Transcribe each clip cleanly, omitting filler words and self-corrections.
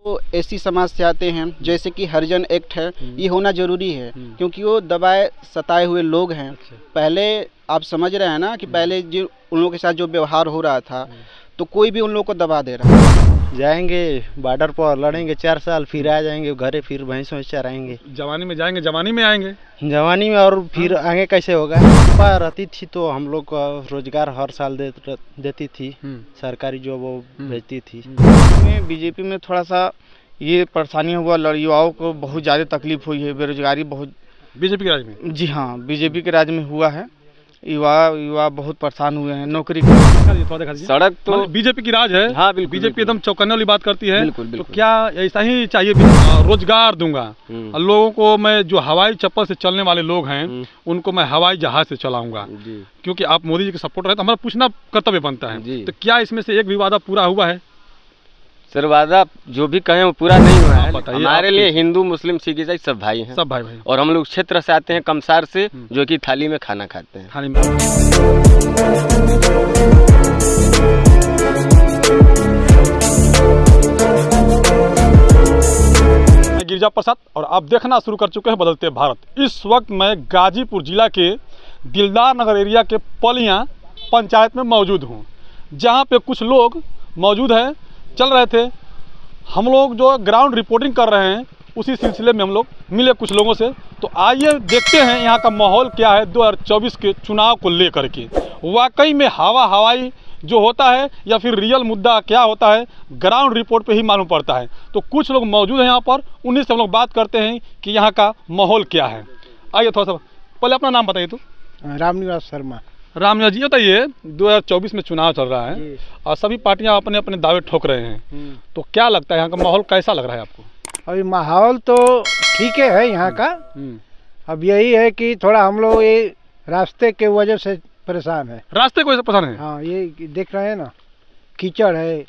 वो एसी समाज से आते हैं, जैसे कि हरिजन एक्ट है, ये होना जरूरी है क्योंकि वो दबाए सताए हुए लोग हैं। पहले आप समझ रहे हैं ना कि पहले जो उन लोगों के साथ जो व्यवहार हो रहा था, तो कोई भी उन लोगों को दबा दे रहा है। जाएंगे बॉर्डर पर लड़ेंगे 4 साल, फिर आ जाएंगे घरे, फिर भैंस वैंस चराएंगे। जवानी में जाएंगे, जवानी में आएंगे, जवानी में, और फिर आगे कैसे होगा। पापा रहती थी तो हम लोग को रोजगार हर साल देती थी, सरकारी जॉब वो भेजती थी। बीजेपी में थोड़ा सा ये परेशानी हुआ, युवाओं को बहुत ज़्यादा तकलीफ हुई है, बेरोजगारी बहुत बीजेपी के राज में। जी हाँ, बीजेपी के राज में हुआ है। युवा बहुत परेशान हुए हैं नौकरी। सड़क तो बीजेपी की राज है। हाँ बिल्कुल, बीजेपी एकदम चौकन्ने वाली बात करती है। बिल्कुल, बिल्कुल। तो क्या ऐसा ही चाहिए? रोजगार दूंगा लोगों को मैं, जो हवाई चप्पल से चलने वाले लोग हैं उनको मैं हवाई जहाज से चलाऊंगा, क्योंकि आप मोदी जी के सपोर्टर है तो हमारा पूछना कर्तव्य बनता है। तो क्या इसमें से एक भी वादा पूरा हुआ है? सर वादा जो भी कहें वो पूरा नहीं हुआ है। हमारे लिए हिंदू मुस्लिम सिख ईसाई सब भाई हैं, सब भाई भाई। और हम लोग क्षेत्र से आते हैं कमसार से, जो कि थाली में खाना खाते हैं। थाली में गिरिजा प्रसाद, और आप देखना शुरू कर चुके हैं बदलते भारत। इस वक्त मैं गाजीपुर जिला के दिलदार नगर एरिया के पलियां पंचायत में मौजूद हूं, जहां पे कुछ लोग मौजूद हैं, चल रहे थे। हम लोग जो ग्राउंड रिपोर्टिंग कर रहे हैं उसी सिलसिले में हम लोग मिले कुछ लोगों से। तो आइए देखते हैं यहाँ का माहौल क्या है 2024 के चुनाव को लेकर के। वाकई में हवाई जो होता है या फिर रियल मुद्दा क्या होता है, ग्राउंड रिपोर्ट पे ही मालूम पड़ता है। तो कुछ लोग मौजूद हैं यहाँ पर, उन्हीं से हम लोग बात करते हैं कि यहाँ का माहौल क्या है। आइए थोड़ा सा पहले अपना नाम बताइए। तो रामनिवास शर्मा। रामनिवास जी, बताइए 2024 में चुनाव चल रहा है और सभी पार्टियां अपने अपने दावे ठोक रहे हैं, तो क्या लगता है यहाँ का माहौल कैसा लग रहा है आपको? अभी माहौल तो ठीक है यहाँ का। अब यही है कि थोड़ा हम लोग ये रास्ते के वजह से परेशान है। रास्ते को परेशान है? हाँ, ये देख रहे हैं ना, कीचड़ है,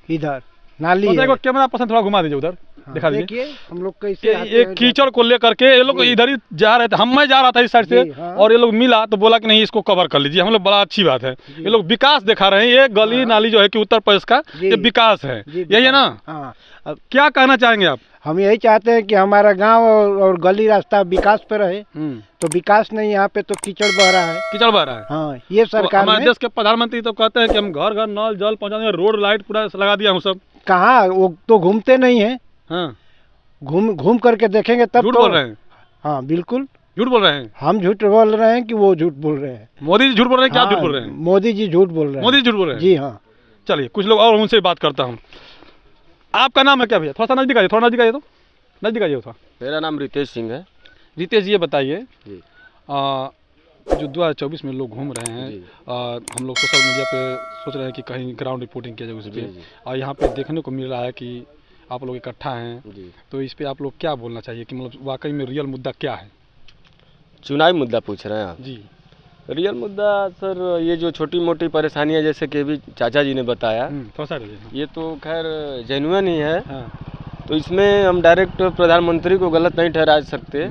इधर नाली है। देखो कैमरा पर्सन थोड़ा घुमा दीजिए उधर। हाँ, दिखा देखिए हम लोग कैसे ये कीचड़ को लेकर के ये लोग इधर ही जा रहे थे। मैं जा रहा था इस साइड से, हाँ। और ये लोग मिला तो बोला कि नहीं इसको कवर कर लीजिए। हम लोग, बड़ा अच्छी बात है, ये लोग विकास दिखा रहे हैं। ये गली नाली जो है कि उत्तर प्रदेश का ये विकास है, यही है ना? हाँ। अब क्या कहना चाहेंगे आप? हम यही चाहते हैं कि हमारा गांव और गली रास्ता विकास पे रहे। तो विकास नहीं, यहाँ पे तो कीचड़ बह रहा है। कीचड़ बह रहा है। हाँ, ये सरकार तो हमारे देश के प्रधानमंत्री तो कहते हैं कि हम घर घर नल जल पहुँचाने, रोड लाइट पूरा लगा दिया हूँ सब। कहाँ, वो तो घूमते नहीं है। हाँ, घूम करके देखेंगे तब। झूठ बोल रहे हैं। हाँ बिल्कुल झूठ बोल रहे हैं। हम झूठ बोल रहे हैं कि वो झूठ बोल रहे हैं? मोदी जी झूठ बोल रहे हैं। क्या झूठ बोल रहे हैं? मोदी जी झूठ बोल रहे हैं। मोदी जी झूठ बोल रहे हैं? जी हाँ। चलिए कुछ लोग और उनसे बात करता हूँ। आपका नाम है क्या भैया? थोड़ा सा नजदीक आइए, थोड़ा नजदीक आइए, तो नजदीक आइए थोड़ा। मेरा नाम रितेश सिंह है। रितेश जी, ये बताइए जो 2024 में लोग घूम रहे हैं, हम लोग सोशल मीडिया पे सोच रहे हैं कि कहीं ग्राउंड रिपोर्टिंग किया जाए उस पर, और यहाँ पे देखने को मिल रहा है कि आप लोग इकट्ठा हैं, तो इस पे आप लोग क्या बोलना चाहिए कि मतलब वाकई में रियल मुद्दा क्या है? चुनावी मुद्दा पूछ रहे हैं आप? जी, रियल मुद्दा सर ये जो छोटी मोटी परेशानियां जैसे कि अभी चाचा जी ने बताया, ये तो खैर जेन्युइन ही है। तो इसमें हम डायरेक्ट प्रधानमंत्री को गलत नहीं ठहरा सकते।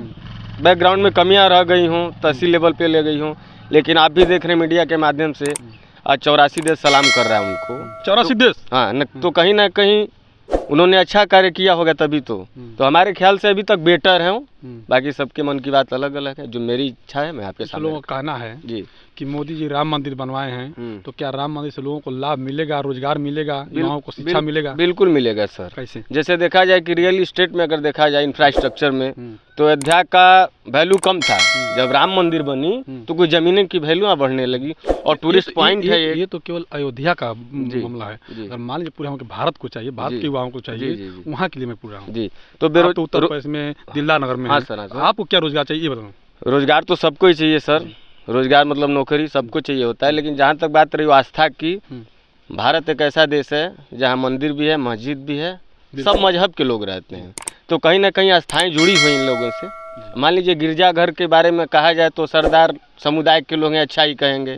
बैकग्राउंड में कमियां रह गई हों, तहसील लेवल पे ले गई हों, लेकिन आप भी देख रहे हैं मीडिया के माध्यम से आज 84 देश सलाम कर रहा है उनको। 84 देश? हाँ, तो कहीं ना कहीं उन्होंने अच्छा कार्य किया होगा तभी तो हमारे ख्याल से अभी तक बेटर है। बाकी सबके मन की बात अलग अलग है। जो मेरी इच्छा है मैं आपके सामने। लोगों का कहना है जी कि मोदी जी राम मंदिर बनवाए हैं, तो क्या राम मंदिर से लोगों को लाभ मिलेगा, रोजगार मिलेगा, युवाओं को शिक्षा मिलेगा? बिल्कुल मिलेगा सर। कैसे? जैसे देखा जाए कि रियल इस्टेट में अगर देखा जाए इंफ्रास्ट्रक्चर में, तो अयोध्या का वैल्यू कम था। जब राम मंदिर बनी तो कुछ जमीनें की वैल्यू यहाँ बढ़ने लगी, और टूरिस्ट पॉइंट है ये तो केवल अयोध्या का मामला है। अगर मान लीजिए पूरे भारत को चाहिए, भारत के युवाओं को चाहिए, वहाँ के लिए मैं पूरा हूँ। जी, तो उत्तर प्रदेश में दिलदार नगर में आपको क्या रोजगार चाहिए, बताओ? रोजगार तो सबको ही चाहिए सर। रोजगार मतलब नौकरी सबको चाहिए होता है, लेकिन जहाँ तक बात रही आस्था की, भारत एक ऐसा देश है जहाँ मंदिर भी है, मस्जिद भी है, सब मजहब के लोग रहते हैं। तो कहीं ना कहीं आस्थाएं जुड़ी हुई इन लोगों से। मान लीजिए गिरजाघर के बारे में कहा जाए तो सरदार समुदाय के लोग हैं, अच्छा ही कहेंगे।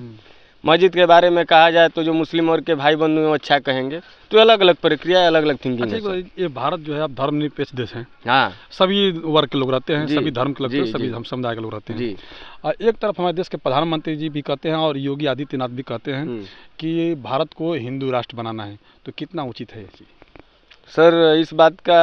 मस्जिद के बारे में कहा जाए तो जो मुस्लिम और के भाई बंधु हैं अच्छा कहेंगे। तो अलग अलग प्रक्रिया, अलग अलग थिंकिंग है। ये भारत जो है अब धर्मनिरपेक्ष देश है। हाँ, सभी वर्ग के लोग रहते हैं, सभी धर्म के लोग, सभी समुदाय के लोग रहते हैं। और एक तरफ हमारे देश के प्रधानमंत्री जी भी कहते हैं और योगी आदित्यनाथ भी कहते हैं कि भारत को हिंदू राष्ट्र बनाना है, तो कितना उचित है ये चीज? सर इस बात का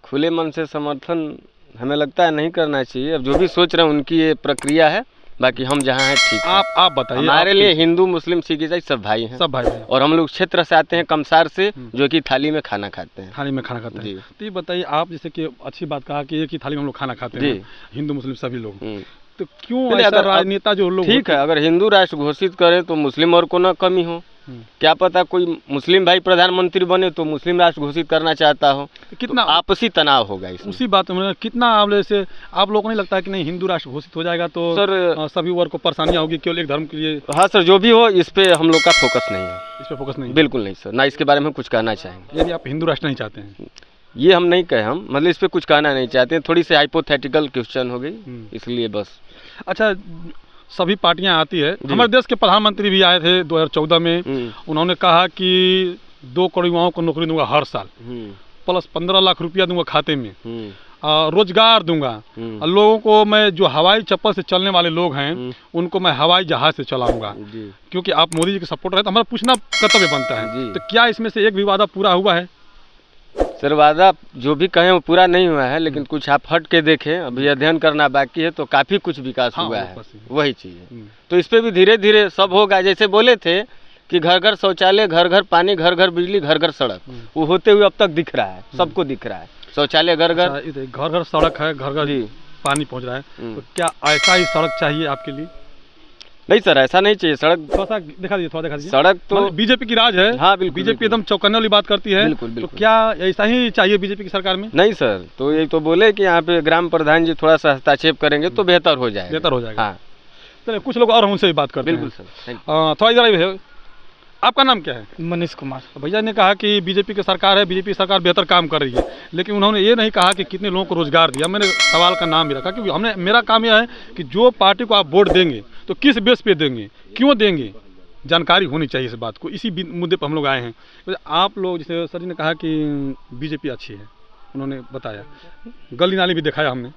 खुले मन से समर्थन हमें लगता है नहीं करना चाहिए। अब जो भी सोच रहे हैं उनकी ये प्रक्रिया है, बाकी हम जहाँ हैं ठीक है। आप बताइए। हमारे लिए हिंदू मुस्लिम सिख ईसाई सब भाई हैं। सब भाई हैं। और हम लोग क्षेत्र से आते हैं कमसार से, जो कि थाली में खाना खाते हैं। थाली में खाना खाते जी। हैं। तो ये बताइए, आप जैसे कि अच्छी बात कहा कि एक ही थाली में हम लोग खाना खाते हैं, हिंदू मुस्लिम सभी लोग, तो क्यों ऐसा राजनेता जो लोग ठीक है, अगर हिंदू राष्ट्र घोषित करें तो मुस्लिम और को ना कमी हो। क्या पता कोई मुस्लिम भाई प्रधानमंत्री बने तो मुस्लिम राष्ट्र घोषित करना चाहता हो, कितना तो आपसी तनाव होगा इसमें। उसी बात में कितना आप जैसे आप लोगों को नहीं लगता है कि नहीं हिंदू राष्ट्र घोषित हो जाएगा तो सर सभी वर्ग को परेशानियां होगी केवल एक धर्म के लिए? हाँ सर, जो भी हो इस पे हम लोग का फोकस नहीं है। इस पे फोकस नहीं? बिल्कुल नहीं सर, ना इसके बारे में कुछ कहना चाहेंगे। यदि आप हिंदू राष्ट्र नहीं चाहते हैं? ये हम नहीं कहे, हम मतलब इस पे कुछ कहना नहीं चाहते हैं। थोड़ी सी हाइपोथेटिकल क्वेश्चन हो गई इसलिए बस। अच्छा, सभी पार्टियां आती है, हमारे देश के प्रधानमंत्री भी आए थे 2014 में, उन्होंने कहा कि 2 करोड़ युवाओं को नौकरी दूंगा हर साल, प्लस 15 लाख रुपया दूंगा खाते में, रोजगार दूंगा, और लोगों को मैं जो हवाई चप्पल से चलने वाले लोग हैं उनको मैं हवाई जहाज से चलाऊंगा। क्योंकि आप मोदी जी के सपोर्टर है तो हमारा पूछना कर्तव्य बनता है, तो क्या इसमें से एक भी वादा पूरा हुआ है? सर वादा जो भी कहें वो पूरा नहीं हुआ है, लेकिन कुछ आप हट के देखें, अभी अध्ययन करना बाकी है, तो काफी कुछ विकास हुआ है, वही चीज है। तो इस पे भी धीरे धीरे सब होगा। जैसे बोले थे कि घर घर शौचालय, घर घर पानी, घर घर बिजली, घर घर सड़क, वो होते हुए अब तक दिख रहा है, सबको दिख रहा है। शौचालय घर घर, घर घर सड़क है, घर घर पानी पहुंच रहा है, तो क्या ऐसा ही सड़क चाहिए आपके लिए? नहीं सर, ऐसा नहीं चाहिए। सड़क थोड़ा सा दिखा दीजिए। सड़क तो बीजेपी की राज है। हाँ बिल्कुल, बीजेपी एकदम चौकन्ने वाली बात करती है। बिल्कुल, बिल्कुल। तो क्या ऐसा ही चाहिए बीजेपी की सरकार में? नहीं सर, तो ये तो बोले कि यहाँ पे ग्राम प्रधान जी थोड़ा सा हस्तक्षेप करेंगे तो बेहतर हो जाएगा। बेहतर हो जाएगा। हाँ चलिए, कुछ लोग और उनसे भी बात करते हैं। बिल्कुल सर। थोड़ा इधर, आपका नाम क्या है? मनीष कुमार। भैया ने कहा कि बीजेपी की सरकार है, बीजेपी सरकार बेहतर काम कर रही है, लेकिन उन्होंने ये नहीं कहा कि कितने लोगों को रोजगार दिया। मैंने सवाल का नाम भी रखा क्योंकि मेरा काम यह है कि जो पार्टी को आप वोट देंगे तो किस बेस पे देंगे, क्यों देंगे, जानकारी होनी चाहिए इस बात को। इसी मुद्दे पर हम लोग आए हैं। तो आप लोग, जैसे सर जी ने कहा कि बीजेपी अच्छी है, उन्होंने बताया, गली नाली भी दिखाया हमने,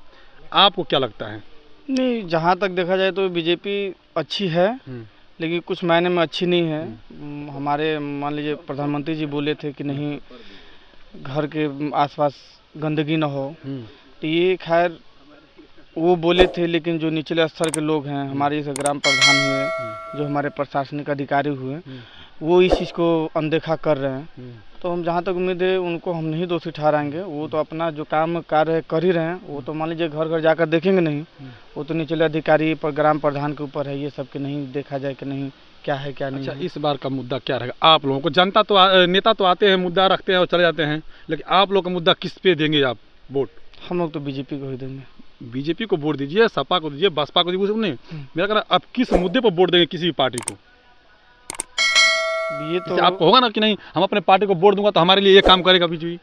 आपको क्या लगता है? नहीं, जहाँ तक देखा जाए तो बीजेपी अच्छी है, लेकिन कुछ मायने में अच्छी नहीं है। हमारे मान लीजिए प्रधानमंत्री जी बोले थे कि नहीं घर के आसपास गंदगी न हो, तो ये खैर वो बोले थे, लेकिन जो निचले स्तर के लोग हैं, हमारे जैसे ग्राम प्रधान हुए, जो हमारे प्रशासनिक अधिकारी हुए, वो इस चीज़ को अनदेखा कर रहे हैं। तो हम जहाँ तक उम्मीद है उनको हम नहीं दोषी ठहराएंगे। वो तो अपना जो काम कार्य कर ही रहे हैं। वो तो मान लीजिए घर घर जाकर देखेंगे नहीं, वो तो निचले अधिकारी पर ग्राम प्रधान के ऊपर है ये सब, कि नहीं देखा जाए कि नहीं क्या है क्या नहीं। अच्छा, इस बार का मुद्दा क्या रहेगा आप लोगों को? जनता तो नेता तो आते हैं, मुद्दा रखते हैं और चले जाते हैं, लेकिन आप लोग का मुद्दा किस पे देंगे आप वोट? हम लोग तो बीजेपी को ही देंगे। बीजेपी को वोट दीजिए, सपा को दीजिए, बसपा को दीजिए, नहीं मेरा कहना आप किस मुद्दे पर वोट देंगे किसी भी पार्टी को? ये तो आपको होगा ना कि नहीं हम अपने पार्टी को वोट दूंगा तो हमारे लिए ये काम करेगा बीजेपी।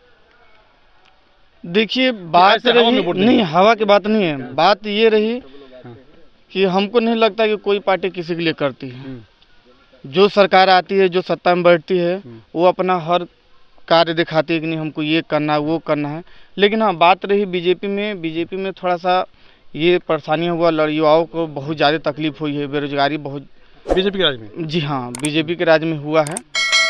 देखिए बात रही नहीं, हवा की बात नहीं है, बात ये रही कि हमको नहीं लगता कि कोई पार्टी किसी के लिए करती है। जो सरकार आती है, जो सत्ता में बैठती है, वो अपना हर कार्य दिखाती है कि नहीं हमको ये करना है, वो करना है। लेकिन हाँ, बात रही बीजेपी में थोड़ा सा ये परेशानियाँ हुआ, युवाओं को बहुत ज़्यादा तकलीफ हुई है, बेरोजगारी बहुत बीजेपी के राज में। जी हाँ, बीजेपी के राज में हुआ है।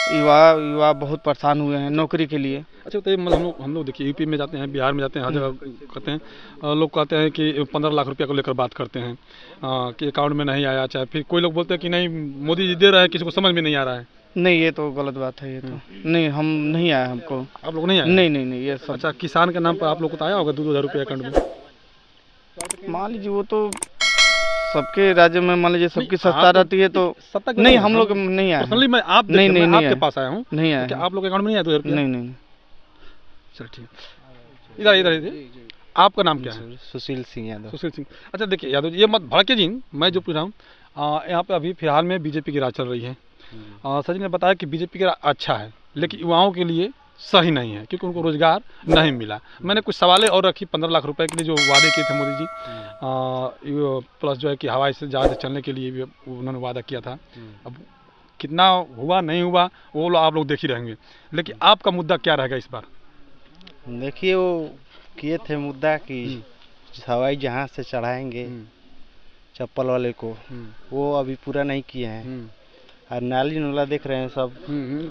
युवा बहुत परेशान हुए हैं नौकरी के लिए। अच्छा, तो मतलब हम लोग देखिए यूपी में जाते हैं, बिहार में जाते हैं, हर जगह कहते हैं, लोग कहते हैं कि 15 लाख रुपया को लेकर बात करते हैं कि अकाउंट में नहीं आया। चाहे फिर कोई लोग बोलते हैं कि नहीं मोदी जी दे रहे हैं, किसी को समझ में नहीं आ रहा है। नहीं, ये तो गलत बात है। ये तो नहीं, हम नहीं आया हमको। आप लोग नहीं आए? नहीं ये सब। अच्छा, किसान के नाम पर आप लोग को तो आया होगा 2,000 रुपये अकाउंट में? मान लीजिए वो तो सबके राज्य में, मान लीजिए सबकी सत्ता रहती है तो नहीं, हम लोग नहीं आए। पर्सनली मैं आप नहीं आपके पास आया हूँ, नहीं आया। क्या आप लोग अकाउंट में नहीं आया 2,000 रुपये? नहीं। चल ठीक, इधर आपका नाम क्या है? सुशील सिंह यादव। सुशील सिंह। अच्छा देखिए यादव जी, ये मत भड़के जी, मैं जो पूछ रहा हूँ, यहाँ पे अभी फिलहाल में बीजेपी की राज चल रही है। सर जी ने बताया कि बीजेपी का अच्छा है, लेकिन युवाओं के लिए सही नहीं है क्योंकि उनको रोजगार नहीं मिला। मैंने कुछ सवालें और रखी। 15 लाख रुपए के लिए जो वादे किए थे मोदी जी, प्लस जो है कि हवाई से जहाज चलने के लिए भी उन्होंने वादा किया था। अब कितना हुआ नहीं हुआ वो आप लोग देख ही रहेंगे, लेकिन आपका मुद्दा क्या रहेगा इस बार? देखिए, वो किए थे मुद्दा कि हवाई जहाज से चढ़ाएंगे चप्पल वाले को, वो अभी पूरा नहीं किए हैं। और नाली नूला देख रहे हैं सब,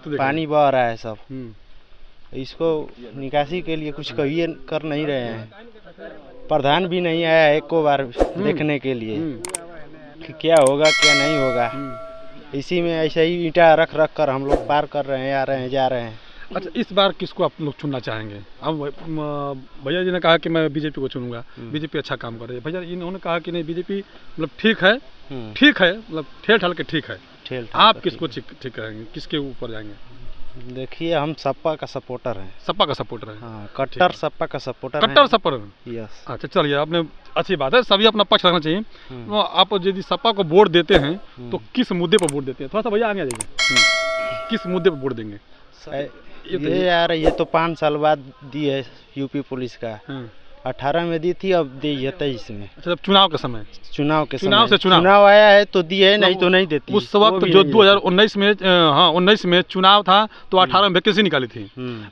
तो पानी बह रहा है सब, इसको निकासी के लिए कुछ कहिए कर नहीं रहे हैं। प्रधान भी नहीं आया एक को बार देखने के लिए कि क्या होगा क्या नहीं होगा। इसी में ऐसे ही ईंटा रख रख कर हम लोग पार कर रहे हैं, आ रहे हैं, जा रहे हैं। अच्छा, इस बार किसको आप लोग चुनना चाहेंगे? अब भैया जी ने कहा कि मैं बीजेपी को चुनूंगा, बीजेपी अच्छा काम कर रही है। भैया इन्होंने कहा कि नहीं बीजेपी मतलब ठीक है, मतलब ठेल ठाल के ठीक है। आप किसको ठीक करेंगे, किसके ऊपर जाएंगे? देखिए हम सपा का सपोर्टर हैं। सपा का सपोर्टर है? हाँ, कट्टर सपा का सपोर्टर है। कट्टर सपोर्टर? यस। अच्छा चलिए, आपने अच्छी बात है, सभी अपना पक्ष रखना चाहिए। तो आप यदि सपा को वोट देते हैं तो किस मुद्दे पर वोट देते हैं? थोड़ा सा भैया आगे आ जाइए। किस मुद्दे पर वोट देंगे? ये यार ये तो 5 साल बाद दी है यूपी पुलिस का। 18 में दी थी, अब दी है 23 में। अच्छा, चुनाव के समय? चुनाव आया है तो दी है, नहीं तो नहीं देती। उस वक्त जो 2019 में 19 में चुनाव था तो 18 में वैकेंसी निकाली थी।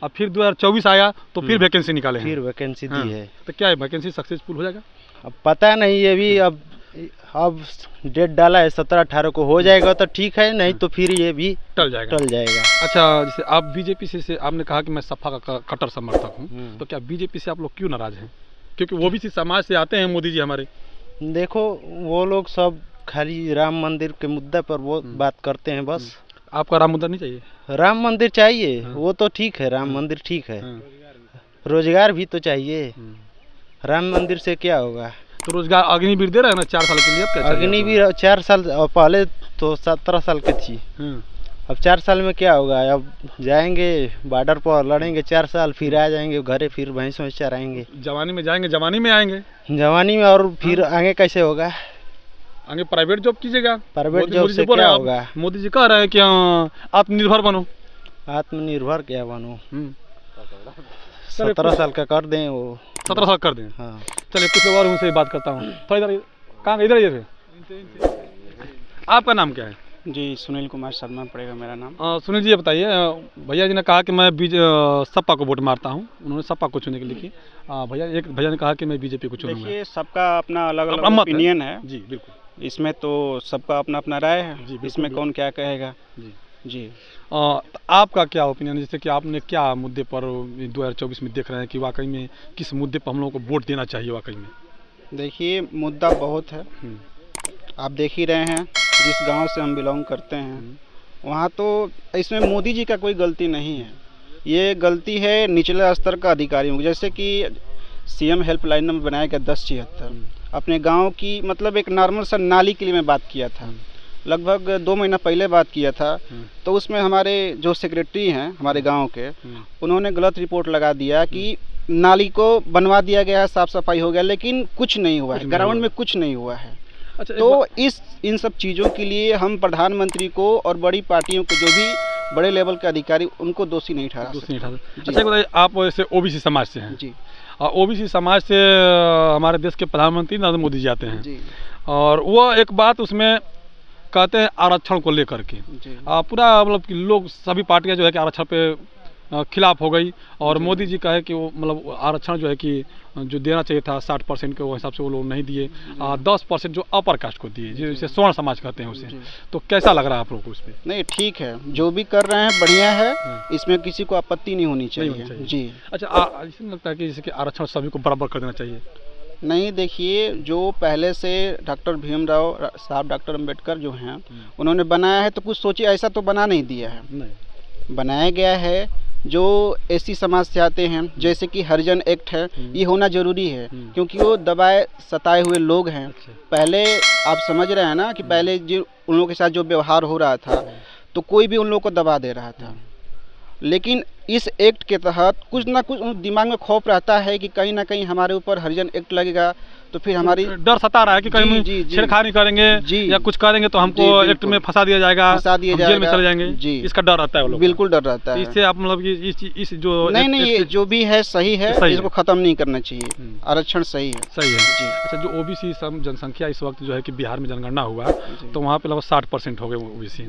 अब फिर 2024 आया तो फिर वैकेंसी निकाले हैं। फिर वैकेंसी दी है तो क्या है, वैकेंसी सक्सेसफुल हो जाएगा? अब पता नहीं, ये भी अब डेट डाला है 17-18 को, हो जाएगा तो ठीक है, नहीं तो फिर ये भी टल जाएगा। अच्छा, जैसे आप बीजेपी से आपने कहा कि मैं सपा का कट्टर समर्थक हूँ, तो क्या बीजेपी से आप लोग क्यों नाराज हैं? क्योंकि वो भी समाज से आते हैं मोदी जी हमारे। देखो वो लोग सब खाली राम मंदिर के मुद्दे पर वो बात करते हैं बस। आपका राम मंदिर नहीं चाहिए? राम मंदिर चाहिए, वो तो ठीक है, राम मंदिर ठीक है। रोजगार भी तो चाहिए, राम मंदिर से क्या होगा? तो रोजगार अग्निवीर दे रहे हैं ना 4 साल के लिए। अब क्या अग्निवीर 4 साल पहले तो 17 साल की थी, अब 4 साल में क्या होगा? अब जाएंगे बॉर्डर पर लड़ेंगे 4 साल, फिर आ जाएंगे घरे, फिर भैंस वैंस चराएंगे। जवानी में जाएंगे, जवानी में आएंगे, जवानी में, और फिर आगे कैसे होगा? आगे प्राइवेट जॉब कीजिएगा। प्राइवेट जॉब से क्या होगा? मोदी जी कह रहे हैं कि आत्मनिर्भर बनो। आत्मनिर्भर क्या बनो? 17 साल का कर दें वो। 17 साल कर दें? हाँ। चलिए कुछ लोग और उनसे बात करता हूँ। थोड़ा इधर आपका नाम क्या है? जी, सुनील कुमार शर्मा पड़ेगा मेरा नाम। सुनील जी ये बताइए, भैया जी ने कहा कि मैं सपा को वोट मारता हूँ, उन्होंने सपा को चुनने के लिए की। भैया ने कहा कि मैं बीजेपी को चुनूंगा। देखिए सबका अपना अलग अलग ओपिनियन है। जी बिल्कुल, इसमें तो सबका अपना अपना राय है, इसमें कौन क्या कहेगा। जी आपका क्या ओपिनियन है? जैसे कि आपने क्या मुद्दे पर 2024 में देख रहे हैं कि वाकई में किस मुद्दे पर हम लोगों को वोट देना चाहिए? वाकई में देखिए मुद्दा बहुत है, आप देख ही रहे हैं। जिस गांव से हम बिलोंग करते हैं वहाँ तो इसमें मोदी जी का कोई गलती नहीं है, ये गलती है निचले स्तर का अधिकारियों की। जैसे कि सीएम हेल्पलाइन नंबर बनाया गया 1076, अपने गांव की मतलब एक नॉर्मल सा नाली के लिए मैं बात किया था, लगभग 2 महीना पहले बात किया था। तो उसमें हमारे जो सेक्रेटरी हैं हमारे गांव के, उन्होंने गलत रिपोर्ट लगा दिया कि नाली को बनवा दिया गया है, साफ सफाई हो गया, लेकिन कुछ नहीं हुआ है, ग्राउंड में कुछ नहीं हुआ है। अच्छा, तो इन सब चीज़ों के लिए हम प्रधानमंत्री को और बड़ी पार्टियों को, जो भी बड़े लेवल के अधिकारी, उनको दोषी नहीं ठहरा सकते। अच्छा बताइए, आप वैसे ओबीसी समाज से हैं? जी। ओबीसी समाज से हमारे देश के प्रधानमंत्री नरेंद्र मोदी जी आते हैं जी। और वो एक बात उसमें कहते हैं आरक्षण को लेकर के पूरा मतलब कि लोग सभी पार्टियां जो है कि आरक्षण पे खिलाफ हो गई, और मोदी जी का है कि वो मतलब आरक्षण जो है कि जो देना चाहिए था 60% के, वो हिसाब से वो लोग नहीं दिए। 10% जो अपर कास्ट को दिए, जिसे स्वर्ण समाज कहते हैं उसे। तो कैसा लग रहा है आप लोग को उस पर? नहीं, ठीक है, जो भी कर रहे हैं बढ़िया है, इसमें किसी को आपत्ति नहीं होनी चाहिए। जी। अच्छा, ऐसा लगता है कि जैसे कि आरक्षण सभी को बराबर कर देना चाहिए? नहीं, देखिए जो पहले से डॉक्टर भीमराव साहब, डॉक्टर अंबेडकर जो हैं, उन्होंने बनाया है तो कुछ सोचिए, ऐसा तो बना नहीं दिया है। नहीं बनाया गया है। जो एसी समाज से आते हैं, जैसे कि हरिजन एक्ट है, ये होना जरूरी है, क्योंकि वो दबाए सताए हुए लोग हैं। पहले आप समझ रहे हैं ना कि पहले जो उन लोगों के साथ जो व्यवहार हो रहा था, तो कोई भी उन लोगों को दबा दे रहा था। लेकिन इस एक्ट के तहत कुछ ना कुछ दिमाग में खौफ रहता है कि कहीं ना कहीं हमारे ऊपर हरिजन एक्ट लगेगा तो फिर हमारी डर सता रहा है कि कहीं छेड़खानी करेंगे या कुछ करेंगे तो हमको एक्ट में फंसा दिया जाएगा, जेल में चले जाएंगे। जी, इसका डर रहता है वो लोग। बिल्कुल डर रहता है। इससे आप मतलब कि इस जो नहीं जो भी है सही है, इसको खत्म नहीं करना चाहिए। आरक्षण सही है। जी। अच्छा, जो ओबीसी जनसंख्या इस वक्त जो है कि बिहार में जनगणना हुआ तो वहाँ पे लगभग 60% हो गए ओबीसी।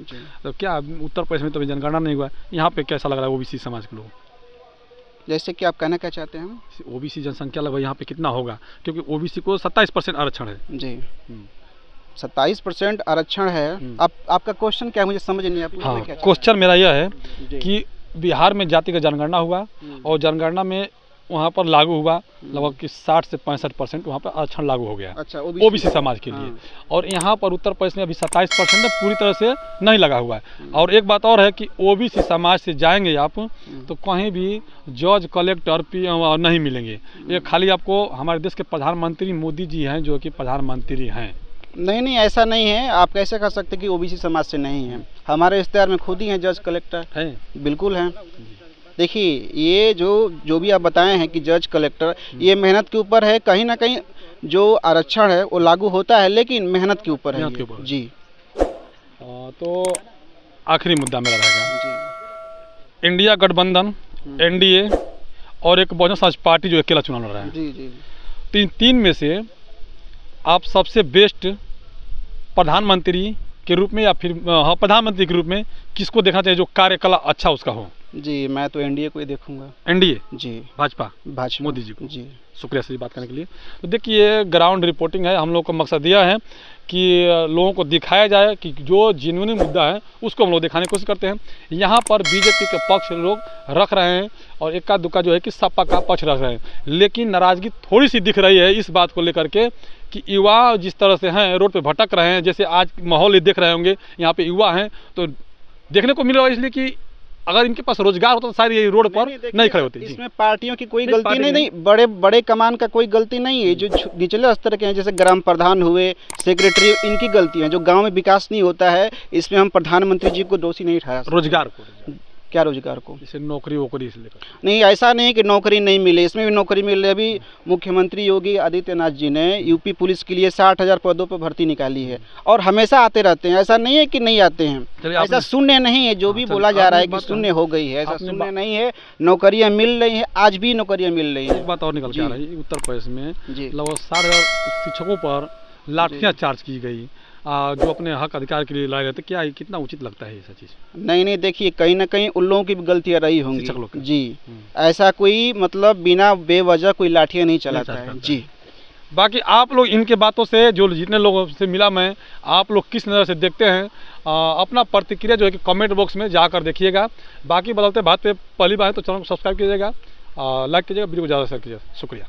तो क्या उत्तर प्रदेश में तो जनगणना नहीं हुआ, यहाँ पे कैसा लग रहा है ओबीसी समाज के लोग? जैसे कि आप कहना क्या चाहते हैं? ओबीसी जनसंख्या लगभग यहाँ पे कितना होगा? क्योंकि ओबीसी को 27% आरक्षण है। जी, 27% आरक्षण है। आपका क्वेश्चन क्या है, मुझे समझ नहीं। हाँ, क्वेश्चन मेरा यह है कि बिहार में जातिगत जनगणना हुआ और जनगणना में वहाँ पर लागू हुआ लगभग कि 60 से 65% वहाँ पर आरक्षण लागू हो गया। अच्छा, ओबीसी समाज के लिए। और यहाँ पर उत्तर प्रदेश में अभी 27% पूरी तरह से नहीं लगा हुआ है। और एक बात और है कि ओबीसी समाज से जाएंगे आप तो कहीं भी जज, कलेक्टर, पीएम नहीं मिलेंगे। ये खाली आपको हमारे देश के प्रधानमंत्री मोदी जी हैं जो कि प्रधानमंत्री हैं। नहीं, ऐसा नहीं है। आप कैसे कह सकते कि ओबीसी समाज से नहीं है? हमारे इश्तेहार में खुद ही हैं जज, कलेक्टर हैं, बिल्कुल हैं। देखिए, ये जो भी आप बताए हैं कि जज, कलेक्टर, ये मेहनत के ऊपर है। कहीं ना कहीं जो आरक्षण है वो लागू होता है, लेकिन मेहनत के ऊपर है जी। तो आखिरी मुद्दा मेरा रहेगा जी, इंडिया गठबंधन, एनडीए और एक बहुजन समाज पार्टी जो अकेला चुनाव लड़ रहा है जी। तो तीन में से आप सबसे बेस्ट प्रधानमंत्री के रूप में या फिर प्रधानमंत्री के रूप में किसको देखना चाहिए जो कार्यकला अच्छा उसका हो? जी, मैं तो एनडीए को ही देखूंगा। एनडीए जी, भाजपा मोदी जी को। जी, शुक्रिया सर बात करने के लिए। तो देखिए, ग्राउंड रिपोर्टिंग है। हम लोग का मकसद यह है कि लोगों को दिखाया जाए कि जो जेन्युइन मुद्दा है उसको हम लोग दिखाने की कोशिश करते हैं। यहाँ पर बीजेपी के पक्ष लोग रख रहे हैं और इक्का दुक्का जो है कि सपा का पक्ष रख रहे हैं, लेकिन नाराज़गी थोड़ी सी दिख रही है इस बात को लेकर के कि युवा जिस तरह से हैं रोड पे भटक रहे हैं। जैसे आज माहौल देख रहे होंगे, यहाँ पे युवा हैं तो देखने को मिल रहा है, इसलिए कि अगर इनके पास रोजगार होता तो शायद ये रोड पर नहीं खड़े होते। इसमें पार्टियों की कोई गलती नहीं, बड़े कमान का कोई गलती नहीं है। जो निचले स्तर के हैं जैसे ग्राम प्रधान हुए, सेक्रेटरी, इनकी गलती है। जो गांव में विकास नहीं होता है, इसमें हम प्रधानमंत्री जी को दोषी नहीं ठहरा सकते। रोजगार को, क्या रोजगार को? जैसे नौकरी वोकरी से लेकर नहीं, ऐसा नहीं है कि नौकरी नहीं मिले, इसमें भी नौकरी मिल रही है। अभी मुख्यमंत्री योगी आदित्यनाथ जी ने यूपी पुलिस के लिए 60,000 पदों पर भर्ती निकाली है और हमेशा आते रहते हैं। ऐसा नहीं है कि नहीं आते हैं। ऐसा शून्य नहीं है जो भी बोला जा रहा है कि शून्य हो गई है, ऐसा शून्य नहीं है। नौकरियां मिल रही हैं, आज भी नौकरियां मिल रही हैं। एक बात और निकल के आ रही है, उत्तर प्रदेश में लगभग 60,000 शिक्षकों पर लाठियां चार्ज की गई जो अपने हक अधिकार के लिए लाए गए थे। क्या कितना उचित लगता है ये चीज़? नहीं, देखिए, कहीं ना कहीं उन लोगों की भी गलतियां रही होंगी जी। ऐसा कोई मतलब बिना बेवजह कोई लाठियां नहीं चलाता है जी। बाकी आप लोग इनके बातों से, जो जितने लोगों से मिला मैं, आप लोग किस नज़र से देखते हैं अपना प्रतिक्रिया जो है कि कमेंट बॉक्स में जाकर देखिएगा। बाकी बदलते बात पे पहली बार है तो चैनल को सब्सक्राइब कीजिएगा, लाइक कीजिएगा, वीडियो को ज़्यादा शेयर कीजिएगा। शुक्रिया।